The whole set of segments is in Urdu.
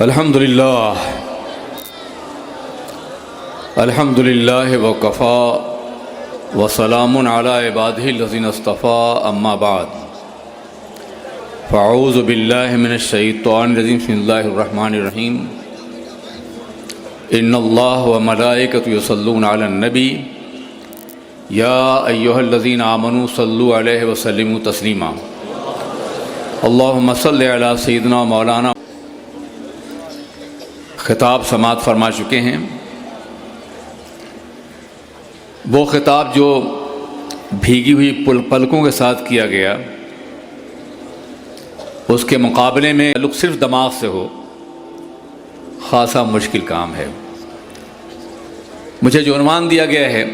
الحمدللہ وکفی وسلام علی عبادہ الذین اصطفی اما بعد فاعوذ باللہ من الشیطان الرجیم بسم اللہ الرحمن الرحیم ان اللہ وملائکۃ یصلون علی النبی یا ایہا الذین آمنوا صلوا علیہ وسلموا تسلیما اللہم صلی علی سیدنا مولانا۔ خطاب سماعت فرما چکے ہیں، وہ خطاب جو بھیگی ہوئی پلکوں کے ساتھ کیا گیا، اس کے مقابلے میں تعلق صرف دماغ سے ہو خاصا مشکل کام ہے۔ مجھے جو عنوان دیا گیا ہے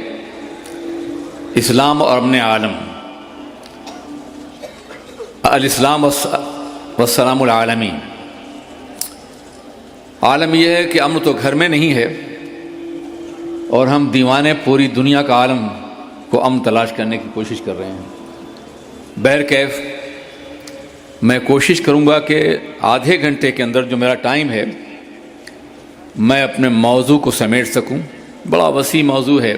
اسلام اور امن عالم، الاسلام والسلام العالمی۔ عالم یہ ہے کہ امن تو گھر میں نہیں ہے، اور ہم دیوانے پوری دنیا کا عالم کو امن تلاش کرنے کی کوشش کر رہے ہیں۔ بہرکیف میں کوشش کروں گا کہ آدھے گھنٹے کے اندر جو میرا ٹائم ہے میں اپنے موضوع کو سمیٹ سکوں۔ بڑا وسیع موضوع ہے،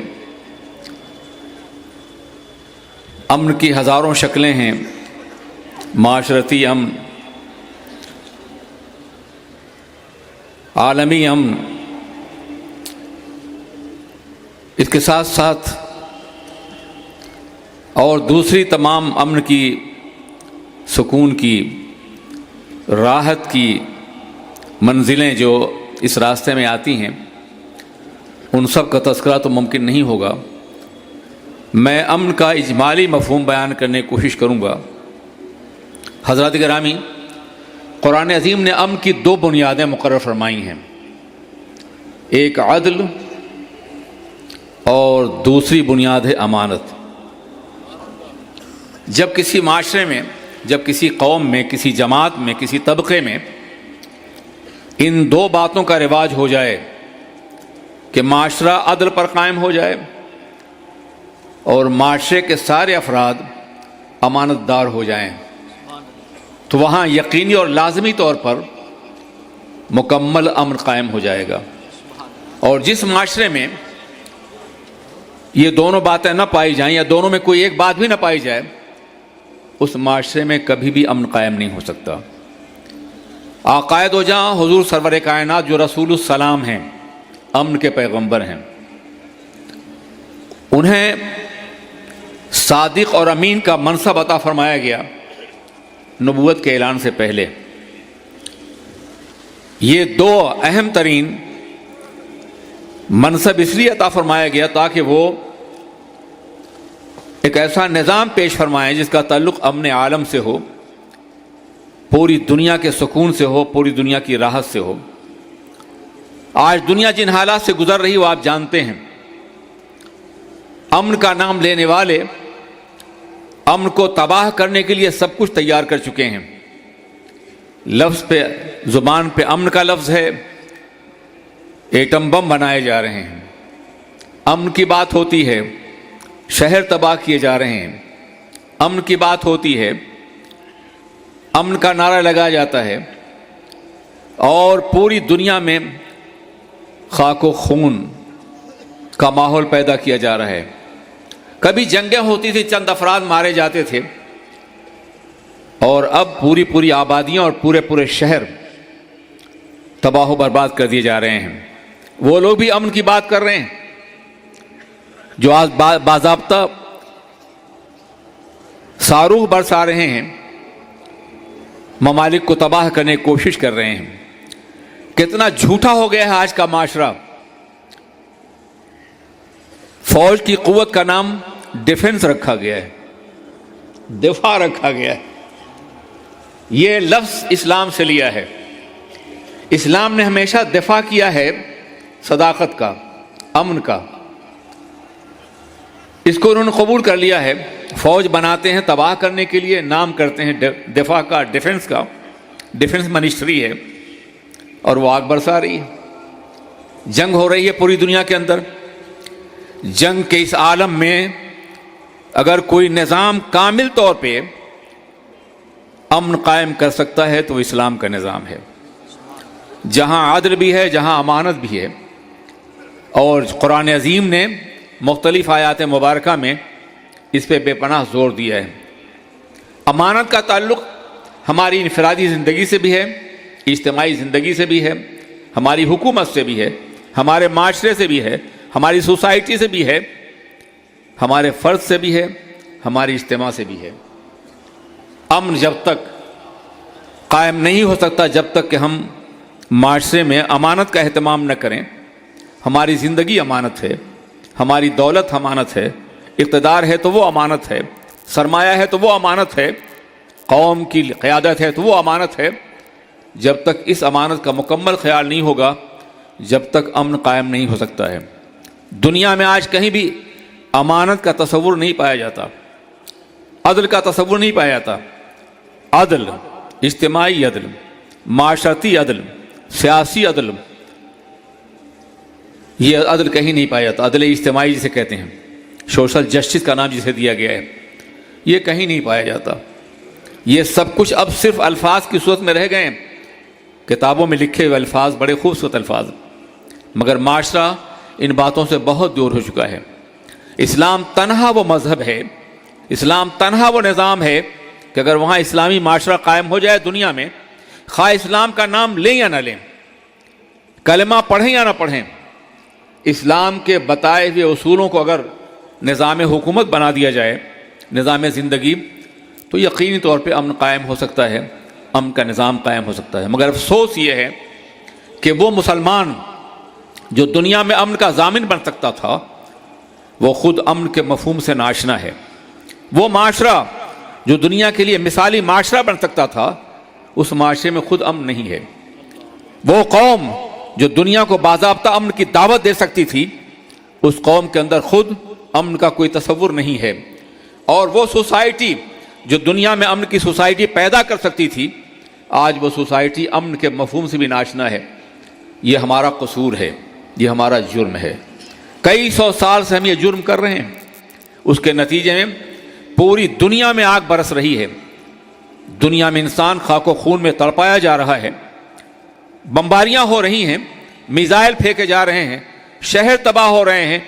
امن کی ہزاروں شکلیں ہیں، معاشرتی امن، عالمی امن، اس کے ساتھ ساتھ اور دوسری تمام امن کی، سکون کی، راحت کی منزلیں جو اس راستے میں آتی ہیں، ان سب کا تذکرہ تو ممکن نہیں ہوگا۔ میں امن کا اجمالی مفہوم بیان کرنے کی کوشش کروں گا۔ حضرات گرامی، قرآن عظیم نے امن کی دو بنیادیں مقرر فرمائی ہیں، ایک عدل اور دوسری بنیاد ہے امانت۔ جب کسی معاشرے میں، جب کسی قوم میں، کسی جماعت میں، کسی طبقے میں ان دو باتوں کا رواج ہو جائے کہ معاشرہ عدل پر قائم ہو جائے اور معاشرے کے سارے افراد امانت دار ہو جائیں، تو وہاں یقینی اور لازمی طور پر مکمل امن قائم ہو جائے گا۔ اور جس معاشرے میں یہ دونوں باتیں نہ پائی جائیں، یا دونوں میں کوئی ایک بات بھی نہ پائی جائے، اس معاشرے میں کبھی بھی امن قائم نہیں ہو سکتا۔ آقائے دو جہاں حضور سرور کائنات جو رسول السلام ہیں، امن کے پیغمبر ہیں، انہیں صادق اور امین کا منصب عطا فرمایا گیا نبوت کے اعلان سے پہلے۔ یہ دو اہم ترین منصب اس لیے عطا فرمایا گیا تاکہ وہ ایک ایسا نظام پیش فرمائیں جس کا تعلق امن عالم سے ہو، پوری دنیا کے سکون سے ہو، پوری دنیا کی راحت سے ہو۔ آج دنیا جن حالات سے گزر رہی وہ آپ جانتے ہیں۔ امن کا نام لینے والے امن کو تباہ کرنے کے لیے سب کچھ تیار کر چکے ہیں۔ لفظ پہ، زبان پہ امن کا لفظ ہے، ایٹم بم بنائے جا رہے ہیں، امن کی بات ہوتی ہے، شہر تباہ کیے جا رہے ہیں، امن کی بات ہوتی ہے، امن کا نعرہ لگایا جاتا ہے، اور پوری دنیا میں خاک و خون کا ماحول پیدا کیا جا رہا ہے۔ کبھی جنگیں ہوتی تھی، چند افراد مارے جاتے تھے، اور اب پوری آبادیاں اور پورے شہر تباہ و برباد کر دیے جا رہے ہیں۔ وہ لوگ بھی امن کی بات کر رہے ہیں جو آج باضابطہ صاروخ برسا رہے ہیں، ممالک کو تباہ کرنے کی کوشش کر رہے ہیں۔ کتنا جھوٹا ہو گیا ہے آج کا معاشرہ۔ فوج کی قوت کا نام ڈیفنس رکھا گیا ہے، دفاع رکھا گیا ہے۔ یہ لفظ اسلام سے لیا ہے۔ اسلام نے ہمیشہ دفاع کیا ہے صداقت کا، امن کا، اس کو انہوں نے قبول کر لیا ہے۔ فوج بناتے ہیں تباہ کرنے کے لیے، نام کرتے ہیں دفاع کا، ڈیفنس کا، ڈیفنس منسٹری ہے، اور وہ آگ برسا رہی ہے۔ جنگ ہو رہی ہے پوری دنیا کے اندر۔ جنگ کے اس عالم میں اگر کوئی نظام کامل طور پہ امن قائم کر سکتا ہے تو وہ اسلام کا نظام ہے۔ جہاں عدل بھی ہے، جہاں امانت بھی ہے. اور قرآن عظیم نے مختلف آیات مبارکہ میں اس پہ بے پناہ زور دیا ہے. امانت کا تعلق ہماری انفرادی زندگی سے بھی ہے، اجتماعی زندگی سے بھی ہے، ہماری حکومت سے بھی ہے، ہمارے معاشرے سے بھی ہے، ہماری سوسائٹی سے بھی ہے، ہمارے فرد سے بھی ہے، ہماری اجتماع سے بھی ہے. امن جب تک قائم نہیں ہو سکتا جب تک کہ ہم معاشرے میں امانت کا اہتمام نہ کریں. ہماری زندگی امانت ہے، ہماری دولت امانت ہے، اقتدار ہے تو وہ امانت ہے، سرمایہ ہے تو وہ امانت ہے، قوم کی قیادت ہے تو وہ امانت ہے. جب تک اس امانت کا مکمل خیال نہیں ہوگا جب تک امن قائم نہیں ہو سکتا ہے. دنیا میں آج کہیں بھی امانت کا تصور نہیں پایا جاتا، عدل کا تصور نہیں پایا جاتا. عدل، اجتماعی عدل، معاشرتی عدل، سیاسی عدل، یہ عدل کہیں نہیں پایا جاتا. عدل اجتماعی جسے کہتے ہیں، سوشل جسٹس کا نام جسے دیا گیا ہے، یہ کہیں نہیں پایا جاتا. یہ سب کچھ اب صرف الفاظ کی صورت میں رہ گئے ہیں، کتابوں میں لکھے ہوئے الفاظ، بڑے خوبصورت الفاظ، مگر معاشرہ ان باتوں سے بہت دور ہو چکا ہے. اسلام تنہا وہ مذہب ہے، اسلام تنہا وہ نظام ہے کہ اگر وہاں اسلامی معاشرہ قائم ہو جائے دنیا میں، خواہ اسلام کا نام لیں یا نہ لیں، کلمہ پڑھیں یا نہ پڑھیں، اسلام کے بتائے ہوئے اصولوں کو اگر نظام حکومت بنا دیا جائے، نظام زندگی، تو یقینی طور پہ امن قائم ہو سکتا ہے، امن کا نظام قائم ہو سکتا ہے. مگر افسوس یہ ہے کہ وہ مسلمان جو دنیا میں امن کا ضامن بن سکتا تھا وہ خود امن کے مفہوم سے ناشنا ہے. وہ معاشرہ جو دنیا کے لیے مثالی معاشرہ بن سکتا تھا اس معاشرے میں خود امن نہیں ہے. وہ قوم جو دنیا کو باضابطہ امن کی دعوت دے سکتی تھی اس قوم کے اندر خود امن کا کوئی تصور نہیں ہے. اور وہ سوسائٹی جو دنیا میں امن کی سوسائٹی پیدا کر سکتی تھی آج وہ سوسائٹی امن کے مفہوم سے بھی ناشنا ہے. یہ ہمارا قصور ہے، یہ ہمارا جرم ہے. کئی سو سال سے ہم یہ جرم کر رہے ہیں، اس کے نتیجے میں پوری دنیا میں آگ برس رہی ہے. دنیا میں انسان خاک و خون میں تڑپایا جا رہا ہے، بمباریاں ہو رہی ہیں، میزائل پھینکے جا رہے ہیں، شہر تباہ ہو رہے ہیں،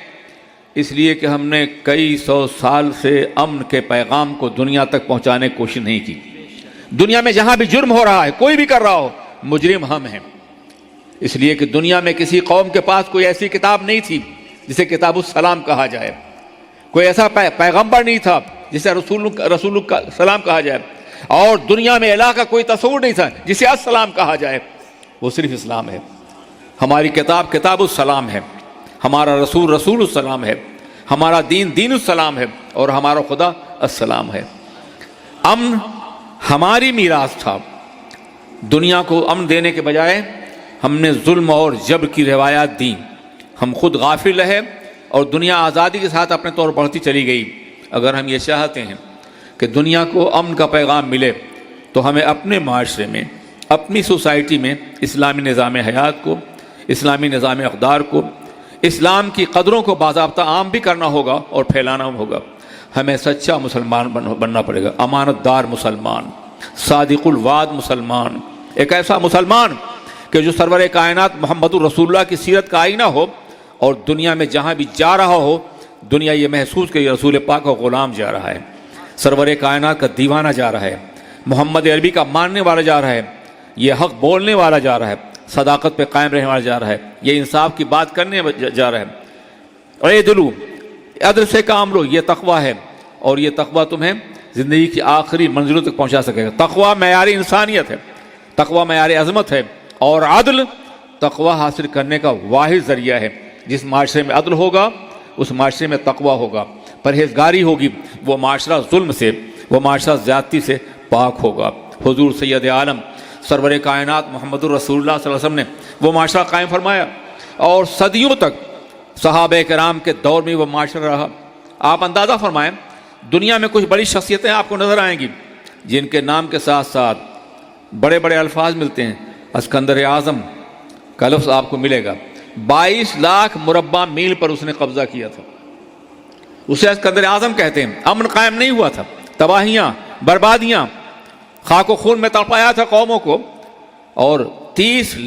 اس لیے کہ ہم نے کئی سو سال سے امن کے پیغام کو دنیا تک پہنچانے کی کوشش نہیں کی. دنیا میں جہاں بھی جرم ہو رہا ہے، کوئی بھی کر رہا ہو، مجرم ہم ہیں. اس لیے کہ دنیا میں کسی قوم کے پاس کوئی ایسی کتاب نہیں تھی جسے کتاب السلام کہا جائے، کوئی ایسا پیغمبر نہیں تھا جسے رسول کا سلام کہا جائے، اور دنیا میں الہ کا کوئی تصور نہیں تھا جسے السلام کہا جائے. وہ صرف اسلام ہے. ہماری کتاب کتاب السلام ہے، ہمارا رسول رسول السلام ہے، ہمارا دین دین السلام ہے، اور ہمارا خدا السلام ہے. امن ہماری میراث تھا. دنیا کو امن دینے کے بجائے ہم نے ظلم اور جبر کی روایات دیں. ہم خود غافل رہے اور دنیا آزادی کے ساتھ اپنے طور بڑھتی چلی گئی. اگر ہم یہ چاہتے ہیں کہ دنیا کو امن کا پیغام ملے تو ہمیں اپنے معاشرے میں، اپنی سوسائٹی میں اسلامی نظام حیات کو، اسلامی نظام اقدار کو، اسلام کی قدروں کو باضابطہ عام بھی کرنا ہوگا اور پھیلانا ہوگا. ہمیں سچا مسلمان بننا پڑے گا، امانت دار مسلمان، صادق الوعد مسلمان، ایک ایسا مسلمان کہ جو سرور کائنات محمد الرسول اللہ کی سیرت کا آئینہ ہو اور دنیا میں جہاں بھی جا رہا ہو دنیا یہ محسوس کہ یہ رسول پاک کا غلام جا رہا ہے، سرور کائنات کا دیوانہ جا رہا ہے، محمد عربی کا ماننے والا جا رہا ہے، یہ حق بولنے والا جا رہا ہے، صداقت پہ قائم رہنے والا جا رہا ہے، یہ انصاف کی بات کرنے جا رہا ہے. اے دلو، عدل سے کام لو، یہ تقویٰ ہے، اور یہ تقویٰ تمہیں زندگی کی آخری منزلوں تک پہنچا سکے گا. تقویٰ معیار انسانیت ہے، تقویٰ معیار عظمت ہے، اور عدل تقویٰ حاصل کرنے کا واحد ذریعہ ہے. جس معاشرے میں عدل ہوگا اس معاشرے میں تقویٰ ہوگا، پرہیزگاری ہوگی، وہ معاشرہ ظلم سے، وہ معاشرہ زیادتی سے پاک ہوگا. حضور سید عالم سرور کائنات محمد الرسول اللہ صلی اللہ علیہ وسلم نے وہ معاشرہ قائم فرمایا اور صدیوں تک صحابہ کرام کے دور میں وہ معاشرہ رہا. آپ اندازہ فرمائیں دنیا میں کچھ بڑی شخصیتیں آپ کو نظر آئیں گی جن کے نام کے ساتھ ساتھ بڑے بڑے الفاظ ملتے ہیں. اسکندر اعظم کا لفظ آپ کو ملے گا. 22 لاکھ مربع میل پر اس نے قبضہ کیا تھا، اسے اسکندر اعظم کہتے ہیں. امن قائم نہیں ہوا تھا، تباہیاں، بربادیاں، خاک و خون میں تڑپایا تھا قوموں کو، اور 30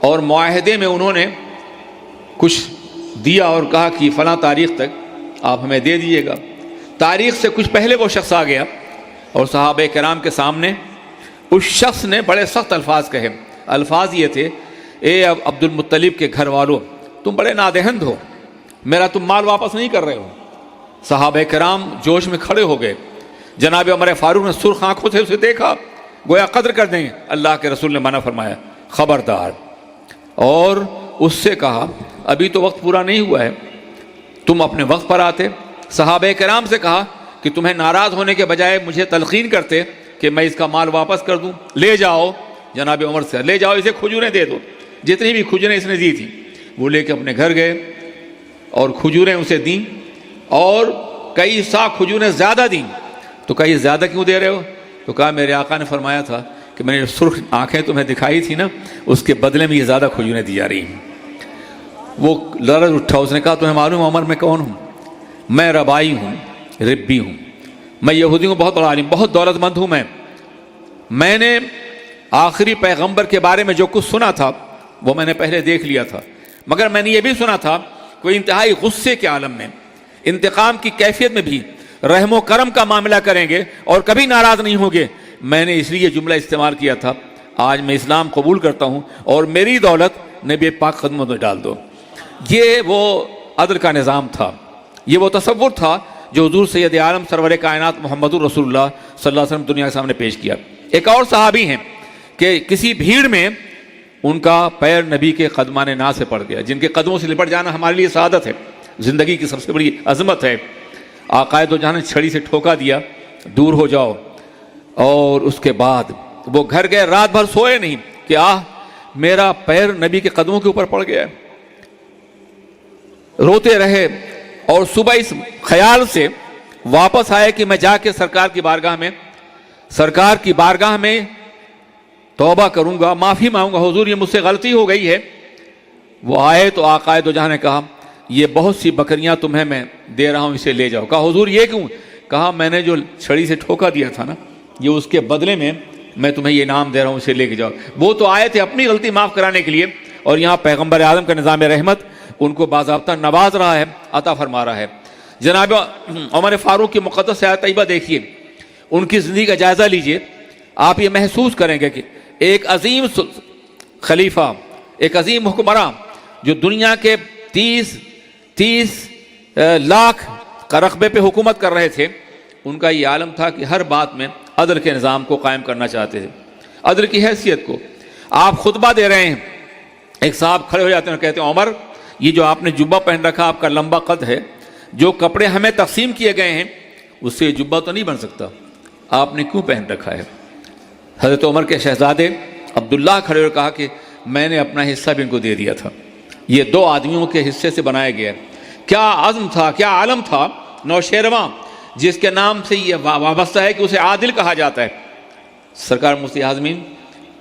اور معاہدے میں انہوں نے کچھ دیا اور کہا کہ فلاں تاریخ تک آپ ہمیں دے دیجیے گا. تاریخ سے کچھ پہلے وہ شخص آ گیا اور صحابہ کرام کے سامنے اس شخص نے بڑے سخت الفاظ کہے. الفاظ یہ تھے: اے عبد المطلب کے گھر والوں، تم بڑے نادہند ہو، میرا تم مال واپس نہیں کر رہے ہو. صحابہ کرام جوش میں کھڑے ہو گئے. جناب عمر فاروق نے سرخ آنکھوں سے اسے دیکھا، گویا قدر کر دیں. اللہ کے رسول نے منع فرمایا، خبردار. اور اس سے کہا ابھی تو وقت پورا نہیں ہوا ہے، تم اپنے وقت پر آتے. صحابہ کرام سے کہا کہ تمہیں ناراض ہونے کے بجائے مجھے تلقین کرتے کہ میں اس کا مال واپس کر دوں. لے جاؤ. جناب عمر سے لے جاؤ، اسے کھجوریں دے دو. جتنی بھی کھجوریں اس نے دی تھی وہ لے کے اپنے گھر گئے اور کھجوریں اسے دیں، اور کئی سا کھجوریں زیادہ دیں. تو کہا یہ زیادہ کیوں دے رہے ہو؟ تو کہا میرے آقا نے فرمایا تھا کہ میں نے سرخ آنکھیں تمہیں دکھائی تھی نا، اس کے بدلے میں یہ زیادہ کھجوریں دی جا رہی ہیں. وہ لرز اٹھا. اس نے کہا تمہیں معلوم عمر میں کون ہوں؟ میں ربائی ہوں، ربی ہوں. میں یہودی ہوں، بہت بڑا عالم، بہت دولت مند ہوں. میں نے آخری پیغمبر کے بارے میں جو کچھ سنا تھا وہ میں نے پہلے دیکھ لیا تھا، مگر میں نے یہ بھی سنا تھا کوئی انتہائی غصے کے عالم میں، انتقام کی کیفیت میں بھی رحم و کرم کا معاملہ کریں گے اور کبھی ناراض نہیں ہوں گے. میں نے اس لیے جملہ استعمال کیا تھا. آج میں اسلام قبول کرتا ہوں اور میری دولت نبی پاک قدموں میں ڈال دو. یہ وہ عدل کا نظام تھا، یہ وہ تصور تھا جو حضور سید عالم سرور کائنات محمد رسول اللہ صلی اللہ علیہ وسلم دنیا کے سامنے پیش کیا. ایک اور صحابی ہیں کہ کسی بھیڑ میں ان کا پیر نبی کے قدمان نا سے پڑ گیا، جن کے قدموں سے لپٹ جانا ہمارے لیے سعادت ہے، زندگی کی سب سے بڑی عظمت ہے. آقا دو جہاں نے چھڑی سے ٹھوکا دیا، دور ہو جاؤ. اور اس کے بعد وہ گھر گئے، رات بھر سوئے نہیں کہ میرا پیر نبی کے قدموں کے اوپر پڑ گیا. روتے رہے اور صبح اس خیال سے واپس آئے کہ میں جا کے سرکار کی بارگاہ میں توبہ کروں گا، معافی مانگوں گا، حضور یہ مجھ سے غلطی ہو گئی ہے. وہ آئے تو آقا دو جہاں نے کہا یہ بہت سی بکریاں تمہیں میں دے رہا ہوں، اسے لے جاؤ. کہا حضور یہ کیوں؟ کہا میں نے جو چھڑی سے ٹھوکا دیا تھا نا، یہ اس کے بدلے میں تمہیں یہ انعام دے رہا ہوں، اسے لے کے جاؤ. وہ تو آئے تھے اپنی غلطی معاف کرانے کے لیے، اور یہاں پیغمبر اعظم کا نظام رحمت ان کو باضابطہ نواز رہا ہے، عطا فرما رہا ہے. جناب عمر فاروق کی مقدس آیت طیبہ دیکھیے، ان کی زندگی کا جائزہ لیجئے. آپ یہ محسوس کریں گے کہ ایک عظیم خلیفہ، ایک عظیم حکمراں جو دنیا کے 30 لاکھ کا رقبے پہ حکومت کر رہے تھے، ان کا یہ عالم تھا کہ ہر بات میں عدل کے نظام کو قائم کرنا چاہتے تھے، عدل کی حیثیت کو. آپ خطبہ دے رہے ہیں، ایک صاحب کھڑے ہو جاتے ہیں اور کہتے ہیں عمر یہ جو آپ نے جبہ پہن رکھا آپ کا لمبا قد ہے، جو کپڑے ہمیں تقسیم کیے گئے ہیں اس سے یہ جبہ تو نہیں بن سکتا، آپ نے کیوں پہن رکھا ہے؟ حضرت عمر کے شہزادے عبداللہ کھڑے اور کہا کہ میں نے اپنا حصہ بھی ان کو دے دیا تھا، یہ 2 آدمیوں کے حصے سے بنایا گیا. کیا عزم تھا، کیا عالم تھا نوشیروان، جس کے نام سے یہ وابستہ ہے کہ اسے عادل کہا جاتا ہے. سرکار مفتی ہاشمین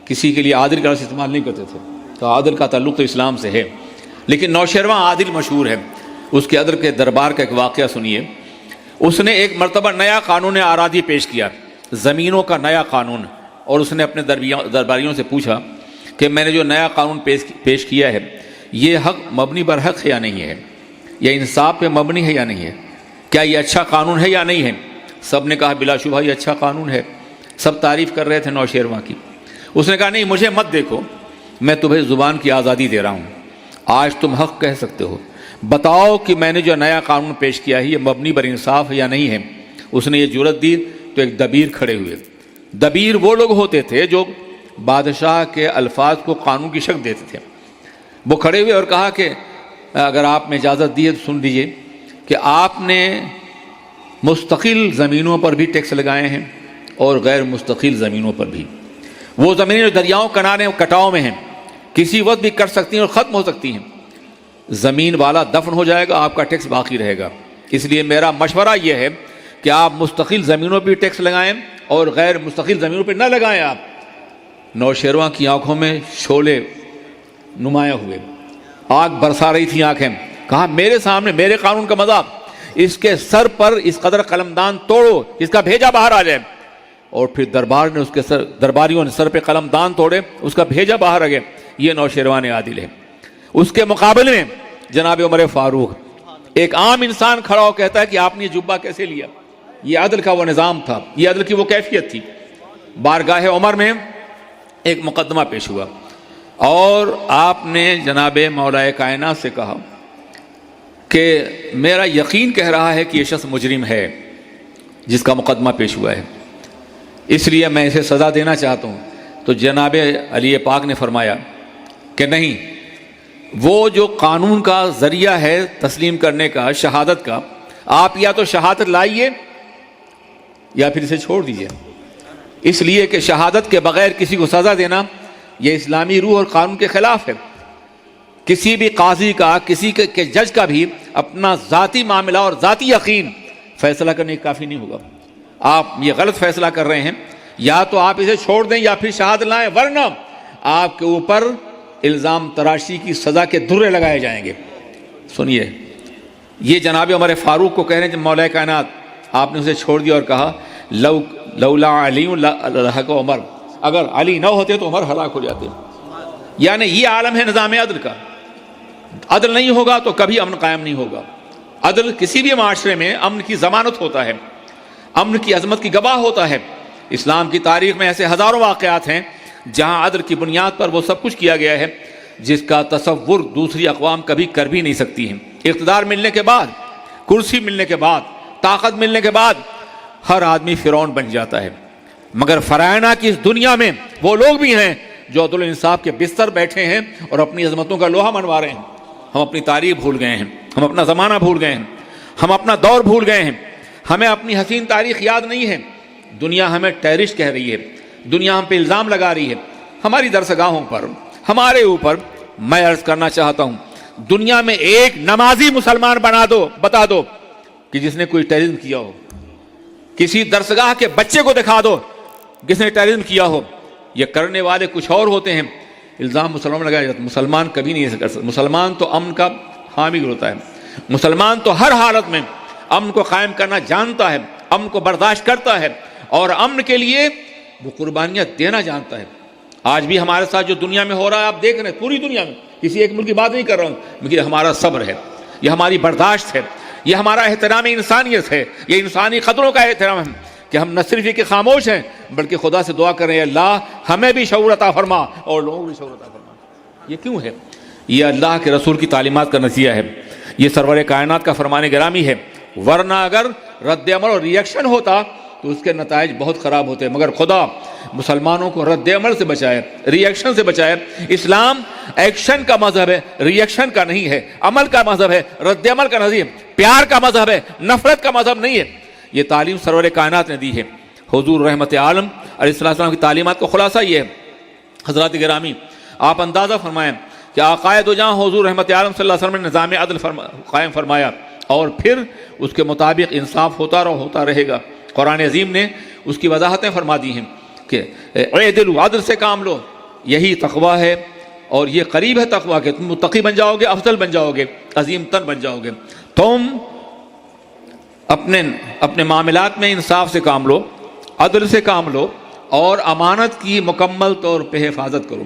کسی کے لیے عادل کا لفظ استعمال نہیں کرتے تھے، تو عادل کا تعلق تو اسلام سے ہے، لیکن نوشیروان عادل مشہور ہے. اس کے عدل کے دربار کا ایک واقعہ سنیے. اس نے ایک مرتبہ نیا قانون آرادی پیش کیا، زمینوں کا نیا قانون، اور اس نے اپنے درباریوں سے پوچھا کہ میں نے جو نیا قانون پیش کیا ہے یہ حق مبنی بر حق ہے یا نہیں ہے، یا انصاف پہ مبنی ہے یا نہیں ہے، کیا یہ اچھا قانون ہے یا نہیں ہے؟ سب نے کہا بلا شبہ یہ اچھا قانون ہے. سب تعریف کر رہے تھے نوشیروان کی. اس نے کہا نہیں مجھے مت دیکھو، میں تمہیں زبان کی آزادی دے رہا ہوں، آج تم حق کہہ سکتے ہو، بتاؤ کہ میں نے جو نیا قانون پیش کیا ہے یہ مبنی بر انصاف ہے یا نہیں ہے. اس نے یہ جرأت دی تو ایک دبیر کھڑے ہوئے. دبیر وہ لوگ ہوتے تھے جو بادشاہ کے الفاظ کو قانون کی شکل دیتے تھے. وہ کھڑے ہوئے اور کہا کہ اگر آپ نے اجازت دی ہے تو سن لیجیے کہ آپ نے مستقل زمینوں پر بھی ٹیکس لگائے ہیں اور غیر مستقل زمینوں پر بھی. وہ زمینیں جو دریاؤں کنارے کٹاؤ میں ہیں، کسی وقت بھی کٹ سکتی ہیں اور ختم ہو سکتی ہیں. زمین والا دفن ہو جائے گا، آپ کا ٹیکس باقی رہے گا. اس لیے میرا مشورہ یہ ہے کہ آپ مستقل زمینوں پہ ٹیکس لگائیں اور غیر مستقل زمینوں پہ نہ لگائیں. آپ نوشیروان کی آنکھوں میں شعلے نمایاں ہوئے، آگ برسا رہی تھی آنکھیں. کہا میرے سامنے میرے قانون کا مذاق، اس کے سر پر اس قدر قلمدان توڑو اس کا بھیجا باہر آ جائے. اور پھر درباریوں نے سر پہ قلمدان توڑے، اس کا بھیجا باہر آ گیا. یہ نوشیروان عادل ہے. اس کے مقابلے میں جناب عمر فاروق، ایک عام انسان کھڑا ہو کہتا ہے کہ آپ نے یہ جبہ کیسے لیا. یہ عدل کا وہ نظام تھا، یہ عدل کی وہ کیفیت تھی. بارگاہ عمر میں ایک مقدمہ پیش ہوا اور آپ نے جناب مولا کائنات سے کہا کہ میرا یقین کہہ رہا ہے کہ یہ شخص مجرم ہے جس کا مقدمہ پیش ہوا ہے، اس لیے میں اسے سزا دینا چاہتا ہوں. تو جناب علی پاک نے فرمایا کہ نہیں، وہ جو قانون کا ذریعہ ہے تسلیم کرنے کا، شہادت کا، آپ یا تو شہادت لائیے یا پھر اسے چھوڑ دیجیے. اس لیے کہ شہادت کے بغیر کسی کو سزا دینا یہ اسلامی روح اور قانون کے خلاف ہے. کسی بھی قاضی کا، کسی کے جج کا بھی اپنا ذاتی معاملہ اور ذاتی یقین فیصلہ کرنے کافی نہیں ہوگا. آپ یہ غلط فیصلہ کر رہے ہیں، یا تو آپ اسے چھوڑ دیں یا پھر شہادت لائیں، ورنہ آپ کے اوپر الزام تراشی کی سزا کے درے لگائے جائیں گے. سنیے، یہ جناب عمر فاروق کو کہہ رہے ہیں جب مولا کائنات آپ نے اسے چھوڑ دیا اور کہا لولا علی لہلک عمر، اگر علی نہ ہوتے تو عمر ہلاک ہو جاتے. یعنی یہ عالم ہے نظام عدل کا. عدل نہیں ہوگا تو کبھی امن قائم نہیں ہوگا. عدل کسی بھی معاشرے میں امن کی ضمانت ہوتا ہے، امن کی عظمت کی گواہ ہوتا ہے. اسلام کی تاریخ میں ایسے ہزاروں واقعات ہیں جہاں عدل کی بنیاد پر وہ سب کچھ کیا گیا ہے جس کا تصور دوسری اقوام کبھی کر بھی نہیں سکتی ہیں. اقتدار ملنے کے بعد، کرسی ملنے کے بعد، طاقت ملنے کے بعد ہر آدمی فرعون بن جاتا ہے، مگر فرعونہ کی اس دنیا میں وہ لوگ بھی ہیں جو عدل و انصاف کے بستر بیٹھے ہیں اور اپنی عظمتوں کا لوہا منوا رہے ہیں. ہم اپنی تاریخ بھول گئے ہیں، ہم اپنا زمانہ بھول گئے ہیں، ہم اپنا دور بھول گئے ہیں، ہمیں اپنی حسین تاریخ یاد نہیں ہے. دنیا ہمیں ٹیررسٹ کہہ رہی ہے، دنیا ہم پہ الزام لگا رہی ہے ہماری درسگاہوں پر، ہمارے اوپر. میں عرض کرنا چاہتا ہوں، دنیا میں ایک نمازی مسلمان بتا دو کہ جس نے کوئی ٹیررزم کیا ہو. کسی درسگاہ کے بچے کو دکھا دو جس نے ٹیررزم کیا ہو. یہ کرنے والے کچھ اور ہوتے ہیں، الزام مسلمان لگایا جاتا ہے. مسلمان کبھی نہیں ایسا کر سکتا. مسلمان تو امن کا حامی ہوتا ہے. مسلمان تو ہر حالت میں امن کو قائم کرنا جانتا ہے، امن کو برداشت کرتا ہے اور امن کے لیے وہ قربانیاں دینا جانتا ہے. آج بھی ہمارے ساتھ جو دنیا میں ہو رہا ہے آپ دیکھ رہے ہیں، پوری دنیا میں، کسی ایک ملک کی بات نہیں کر رہا ہوں، لیکن یہ ہمارا صبر ہے، یہ ہماری برداشت ہے، یہ ہمارا احترام انسانیت ہے، یہ انسانی قدروں کا احترام ہے کہ ہم نہ صرف یہ کہ خاموش ہیں بلکہ خدا سے دعا کر رہے ہیں اللہ ہمیں بھی شعور عطا فرما اور لوگوں کو بھی شعور عطا فرما. یہ کیوں ہے؟ یہ اللہ کے رسول کی تعلیمات کا نتیجہ ہے، یہ سرور کائنات کا فرمان گرامی ہے. ورنہ اگر رد عمل اور ریئیکشن ہوتا تو اس کے نتائج بہت خراب ہوتے ہیں. مگر خدا مسلمانوں کو رد عمل سے بچائے، ریئیکشن سے بچائے. اسلام ایکشن کا مذہب ہے، ریئیکشن کا نہیں ہے. عمل کا مذہب ہے، رد عمل کا نہیں ہے. پیار کا مذہب ہے، نفرت کا مذہب نہیں ہے. یہ تعلیم سرور کائنات نے دی ہے. حضور رحمت عالم علیہ السلام کی تعلیمات کا خلاصہ یہ ہے. حضرات گرامی، آپ اندازہ فرمائیں کہ آقائے دو جہاں حضور رحمت عالم صلی اللہ علیہ وسلم نے نظام عدل قائم فرمایا اور پھر اس کے مطابق انصاف ہوتا رہے گا. قرآن عظیم نے اس کی وضاحتیں فرما دی ہیں کہ اعدلوا، عدل سے کام لو، یہی تقویٰ ہے اور یہ قریب ہے تقویٰ کہ تم متقی بن جاؤ گے، افضل بن جاؤ گے، عظیم تر بن جاؤ گے. تم اپنے معاملات میں انصاف سے کام لو، عدل سے کام لو اور امانت کی مکمل طور پہ حفاظت کرو.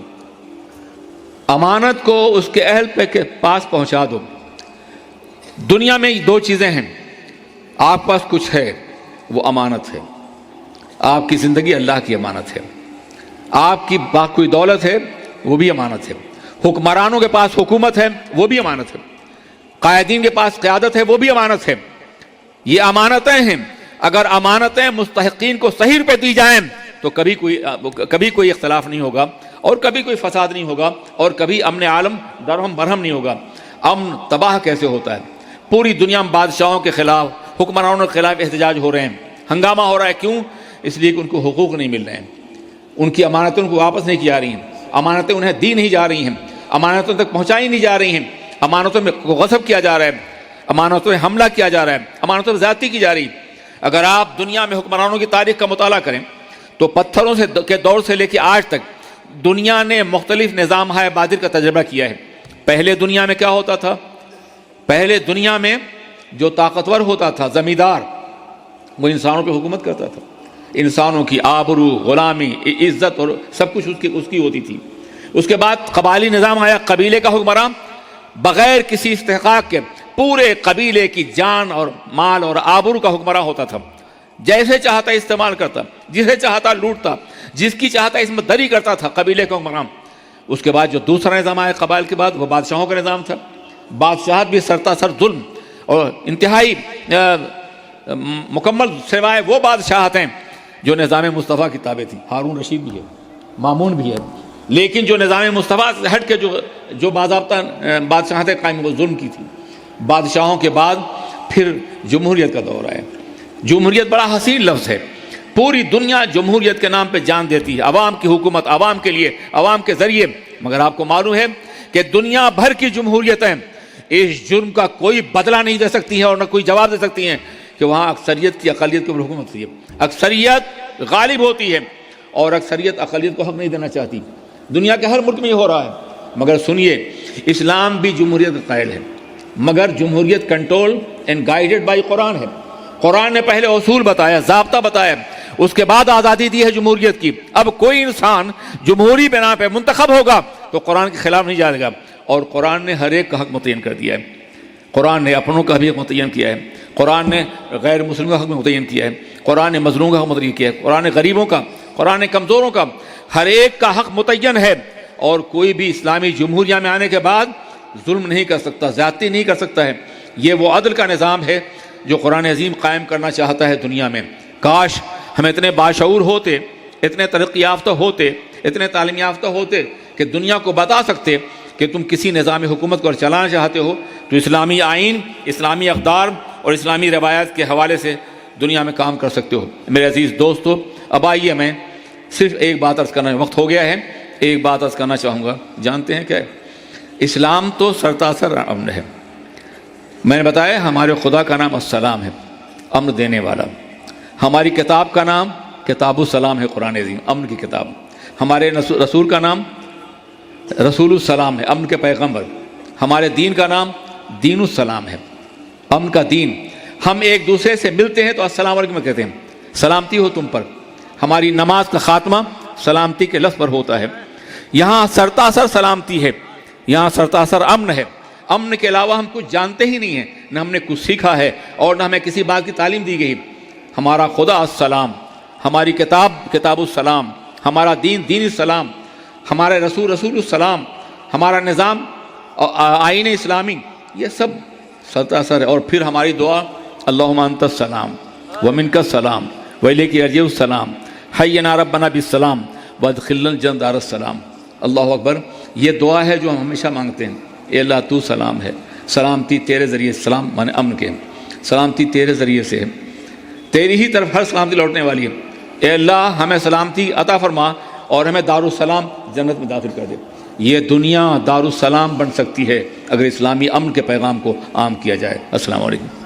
امانت کو اس کے اہل کے پاس پہنچا دو. دنیا میں دو چیزیں ہیں، آپ پاس کچھ ہے وہ امانت ہے. آپ کی زندگی اللہ کی امانت ہے، آپ کی کوئی دولت ہے وہ بھی امانت ہے، حکمرانوں کے پاس حکومت ہے وہ بھی امانت ہے، قائدین کے پاس قیادت ہے وہ بھی امانت ہے. یہ امانتیں ہیں. اگر امانتیں مستحقین کو صحیح پہ دی جائیں تو کبھی کوئی اختلاف نہیں ہوگا اور کبھی کوئی فساد نہیں ہوگا اور کبھی امن عالم درہم برہم نہیں ہوگا. امن تباہ کیسے ہوتا ہے؟ پوری دنیا میں بادشاہوں کے خلاف، حکمرانوں کے خلاف احتجاج ہو رہے ہیں، ہنگامہ ہو رہا ہے. کیوں؟ اس لیے کہ ان کو حقوق نہیں مل رہے ہیں، ان کی امانتیں ان کو واپس نہیں کی جا رہی ہیں، امانتیں انہیں دی نہیں جا رہی ہیں، امانتوں تک پہنچائی نہیں جا رہی ہیں، امانتوں میں غصب کیا جا رہا ہے، امانتوں میں حملہ کیا جا رہا ہے، امانتوں میں زیادتی کی جا رہی ہے. اگر آپ دنیا میں حکمرانوں کی تاریخ کا مطالعہ کریں تو پتھروں کے دور سے لے کے آج تک دنیا نے مختلف نظام ہائے بادر کا تجربہ کیا ہے. پہلے دنیا میں کیا ہوتا تھا؟ پہلے دنیا میں جو طاقتور ہوتا تھا، زمیندار، وہ انسانوں پہ حکومت کرتا تھا. انسانوں کی آبرو، غلامی، عزت اور سب کچھ اس کی ہوتی تھی. اس کے بعد قبائلی نظام آیا، قبیلے کا حکمراں بغیر کسی استحقاق کے پورے قبیلے کی جان اور مال اور آبرو کا حکمراں ہوتا تھا، جیسے چاہتا استعمال کرتا، جسے چاہتا لوٹتا، جس کی چاہتا عصمت دری کرتا تھا قبیلے کا حکمراں۔ اس کے بعد جو دوسرا نظام آیا قبائل کے بعد، وہ بادشاہوں کا نظام تھا۔ بادشاہت بھی سرتاسر ظلم اور انتہائی مکمل، سوائے وہ بادشاہت ہیں جو نظام مصطفیٰ کی تابع تھی۔ ہارون رشید بھی ہے، مامون بھی ہے، لیکن جو نظام مصطفیٰ سے ہٹ کے جو باضابطہ بادشاہتیں قائم، وہ ظلم کی تھی۔ بادشاہوں کے بعد پھر جمہوریت کا دور آیا۔ جمہوریت بڑا حسین لفظ ہے، پوری دنیا جمہوریت کے نام پہ جان دیتی ہے، عوام کی حکومت، عوام کے لیے، عوام کے ذریعے، مگر آپ کو معلوم ہے کہ دنیا بھر کی جمہوریتیں اس جرم کا کوئی بدلہ نہیں دے سکتی ہیں اور نہ کوئی جواب دے سکتی ہیں کہ وہاں اکثریت کی اقلیت کے اوپر حکومت ہوتی ہے، اکثریت غالب ہوتی ہے اور اکثریت اقلیت کو حق نہیں دینا چاہتی۔ دنیا کے ہر ملک میں یہ ہو رہا ہے۔ مگر سنیے، اسلام بھی جمہوریت کا قائل ہے، مگر جمہوریت کنٹرول اینڈ گائیڈڈ بائی قرآن ہے۔ قرآن نے پہلے اصول بتایا، ضابطہ بتایا، اس کے بعد آزادی دی ہے جمہوریت کی۔ اب کوئی انسان جمہوری بنا پہ منتخب ہوگا تو قرآن کے خلاف نہیں جائے گا، اور قرآن نے ہر ایک کا حق متعین کر دیا ہے۔ قرآن نے اپنوں کا بھی حق متعین کیا ہے، قرآن نے غیر مسلم کا حق متعین کیا ہے، قرآن نے مظلوم کا حق متعین کیا ہے، قرآن نے غریبوں کا، قرآن نے کمزوروں کا، ہر ایک کا حق متعین ہے۔ اور کوئی بھی اسلامی جمہوریہ میں آنے کے بعد ظلم نہیں کر سکتا، زیادتی نہیں کر سکتا ہے۔ یہ وہ عدل کا نظام ہے جو قرآن عظیم قائم کرنا چاہتا ہے دنیا میں۔ کاش ہم اتنے باشعور ہوتے، اتنے ترقی یافتہ ہوتے، اتنے تعلیم یافتہ ہوتے کہ دنیا کو بتا سکتے کہ تم کسی نظام حکومت کو چلانا چاہتے ہو تو اسلامی آئین، اسلامی اقدار اور اسلامی روایات کے حوالے سے دنیا میں کام کر سکتے ہو۔ میرے عزیز دوستو، اب آئیے میں صرف ایک بات عرض کرنا، وقت ہو گیا ہے، ایک بات عرض کرنا چاہوں گا۔ جانتے ہیں کیا ہے؟ اسلام تو سرتاسر امن ہے۔ میں نے بتایا ہمارے خدا کا نام السلام ہے، امن دینے والا۔ ہماری کتاب کا نام کتاب السلام ہے، قرآن عظیم، امن کی کتاب۔ ہمارے رسول کا نام رسول السلام ہے، امن کے پیغمبر۔ ہمارے دین کا نام دین السلام ہے، امن کا دین۔ ہم ایک دوسرے سے ملتے ہیں تو السلام علیکم کہتے ہیں، سلامتی ہو تم پر۔ ہماری نماز کا خاتمہ سلامتی کے لفظ پر ہوتا ہے۔ یہاں سرتاسر سلامتی ہے، یہاں سرتاسر امن ہے۔ امن کے علاوہ ہم کچھ جانتے ہی نہیں ہیں، نہ ہم نے کچھ سیکھا ہے اور نہ ہمیں کسی بات کی تعلیم دی گئی۔ ہمارا خدا السلام، ہماری کتاب کتاب السلام، ہمارا دین دین السلام، ہمارے رسول رسول السلام، ہمارا نظام آئین اسلامی، یہ سب سرتاسر ہے۔ اور پھر ہماری دعا اللہم انت السلام ومنک السلام والیک یرجع السلام حینا ربنا بالسلام وادخلنا الجنۃ دار السلام۔ اللہ اکبر، یہ دعا ہے جو ہم ہمیشہ مانگتے ہیں۔ اے اللہ تو سلام ہے، سلامتی تیرے ذریعے، سلام مانے امن کے، سلامتی تیرے ذریعے سے ہے، تیری ہی طرف ہر سلامتی لوٹنے والی ہے۔ اے اللہ ہمیں سلامتی عطا فرما اور ہمیں دارالسلام جنت میں داخل کر دے۔ یہ دنیا دارالسلام بن سکتی ہے اگر اسلامی امن کے پیغام کو عام کیا جائے۔ السلام علیکم۔